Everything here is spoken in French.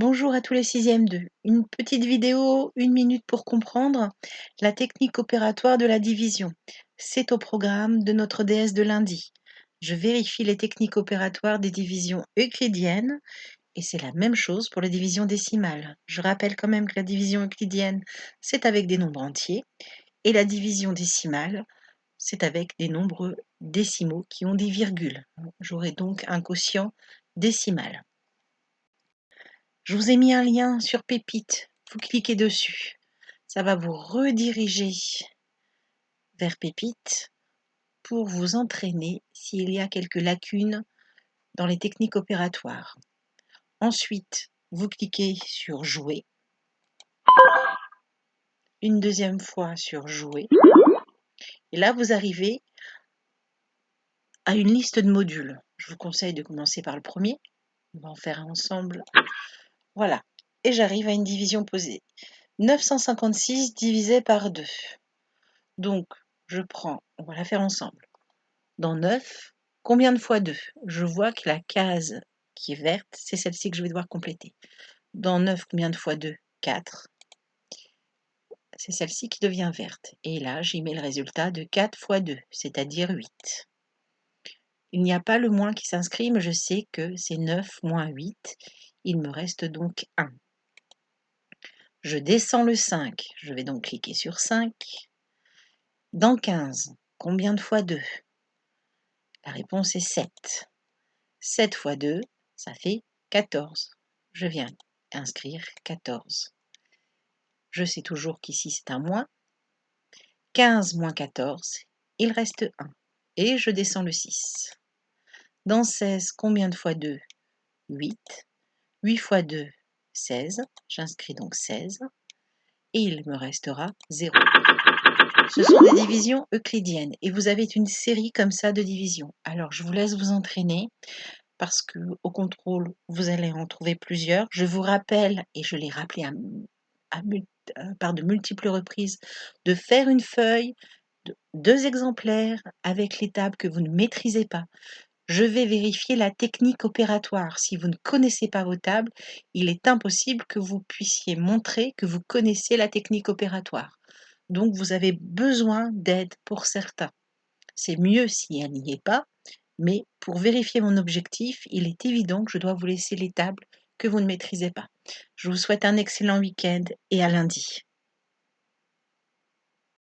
Bonjour à tous les 6e 2. Une petite vidéo, 1 minute pour comprendre la technique opératoire de la division. C'est au programme de notre déesse de lundi. Je vérifie les techniques opératoires des divisions euclidiennes et c'est la même chose pour les divisions décimales. Je rappelle quand même que la division euclidienne, c'est avec des nombres entiers et la division décimale, c'est avec des nombres décimaux qui ont des virgules. J'aurai donc un quotient décimal. Je vous ai mis un lien sur Pépite, vous cliquez dessus. Ça va vous rediriger vers Pépite pour vous entraîner s'il y a quelques lacunes dans les techniques opératoires. Ensuite, vous cliquez sur Jouer. Une deuxième fois sur Jouer. Et là, vous arrivez à une liste de modules. Je vous conseille de commencer par le premier. On va en faire un ensemble. Voilà. Et j'arrive à une division posée. 956 divisé par 2. Donc, je prends, on va la faire ensemble. Dans 9, combien de fois 2? Je vois que la case qui est verte, c'est celle-ci que je vais devoir compléter. Dans 9, combien de fois 2? 4. C'est celle-ci qui devient verte. Et là, j'y mets le résultat de 4 fois 2, c'est-à-dire 8. Il n'y a pas le moins qui s'inscrit, mais je sais que c'est 9 moins 8. Il me reste donc 1. Je descends le 5. Je vais donc cliquer sur 5. Dans 15, combien de fois 2? La réponse est 7. 7 fois 2, ça fait 14. Je viens inscrire 14. Je sais toujours qu'ici c'est un moins. 15 moins 14, il reste 1. Et je descends le 6. Dans 16, combien de fois 2? 8. 8 fois 2, 16. J'inscris donc 16. Et il me restera 0. Ce sont des divisions euclidiennes. Et vous avez une série comme ça de divisions. Alors, je vous laisse vous entraîner, parce qu'au contrôle, vous allez en trouver plusieurs. Je vous rappelle, et je l'ai rappelé par de multiples reprises, de faire une feuille, 2 exemplaires avec les tables que vous ne maîtrisez pas. Je vais vérifier la technique opératoire. Si vous ne connaissez pas vos tables, il est impossible que vous puissiez montrer que vous connaissez la technique opératoire. Donc, vous avez besoin d'aide pour certains. C'est mieux si elle n'y est pas, mais pour vérifier mon objectif, il est évident que je dois vous laisser les tables que vous ne maîtrisez pas. Je vous souhaite un excellent week-end et à lundi.